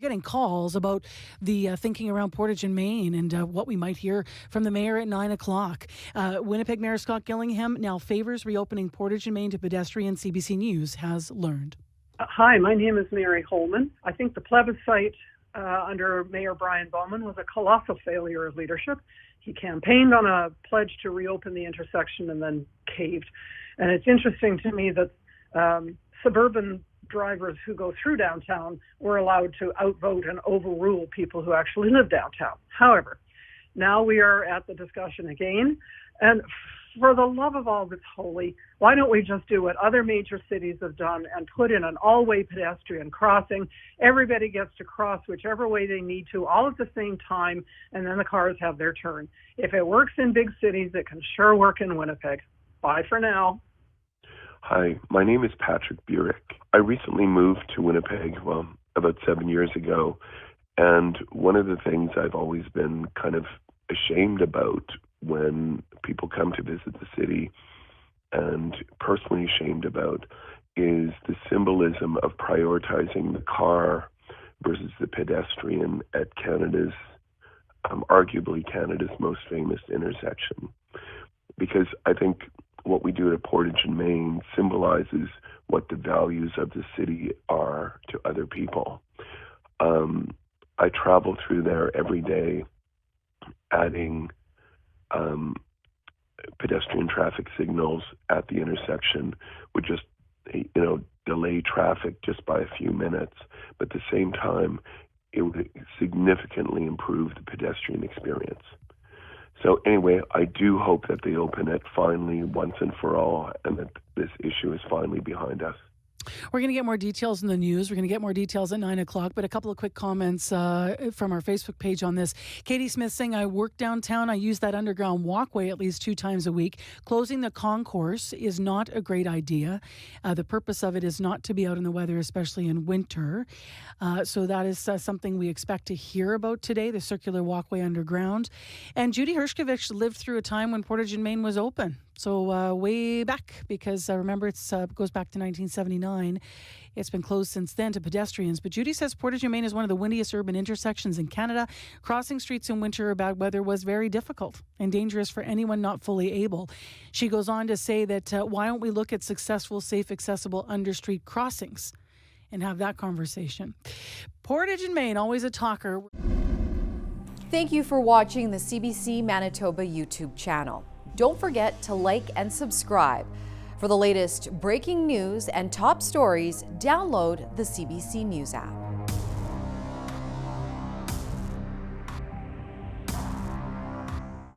Getting calls about the thinking around Portage in Maine and what we might hear from the mayor at 9 o'clock. Winnipeg Mayor Scott Gillingham now favors reopening Portage in Maine to pedestrians, CBC News has learned. Hi, my name is Mary Holman. I think the plebiscite under Mayor Brian Bowman was a colossal failure of leadership. He campaigned on a pledge to reopen the intersection and then caved. And it's interesting to me that suburban drivers who go through downtown were allowed to outvote and overrule people who actually live downtown. However, now we are at the discussion again, and for the love of all that's holy, why don't we just do what other major cities have done and put in an all-way pedestrian crossing? Everybody gets to cross whichever way they need to, all at the same time, and then the cars have their turn. If it works in big cities, it can sure work in Winnipeg. Bye for now. Hi, my name is Patrick Burek. I recently moved to Winnipeg, about 7 years ago, and one of the things I've always been kind of ashamed about when people come to visit the city, and personally ashamed about, is the symbolism of prioritizing the car versus the pedestrian at Canada's, arguably Canada's most famous intersection. Because I think what we do at Portage in Maine symbolizes what the values of the city are to other people. I travel through there every day, adding pedestrian traffic signals at the intersection would just, delay traffic just by a few minutes. But at the same time, it would significantly improve the pedestrian experience. So anyway, I do hope that they open it finally once and for all, and that this issue is finally behind us. We're going to get more details in the news. We're going to get more details at 9 o'clock, but a couple of quick comments from our Facebook page on this. Katie Smith saying, I work downtown. I use that underground walkway at least 2 times a week. Closing the concourse is not a great idea. The purpose of it is not to be out in the weather, especially in winter. So that is something we expect to hear about today, the circular walkway underground. And Judy Hershkovich lived through a time when Portage in Maine was open. So way back, because remember, it goes back to 1979. It's been closed since then to pedestrians. But Judy says Portage in Maine is one of the windiest urban intersections in Canada. Crossing streets in winter or bad weather was very difficult and dangerous for anyone not fully able. She goes on to say that why don't we look at successful, safe, accessible understreet crossings and have that conversation. Portage in Maine, always a talker. Thank you for watching the CBC Manitoba YouTube channel. Don't forget to like and subscribe. For the latest breaking news and top stories, download the CBC News app.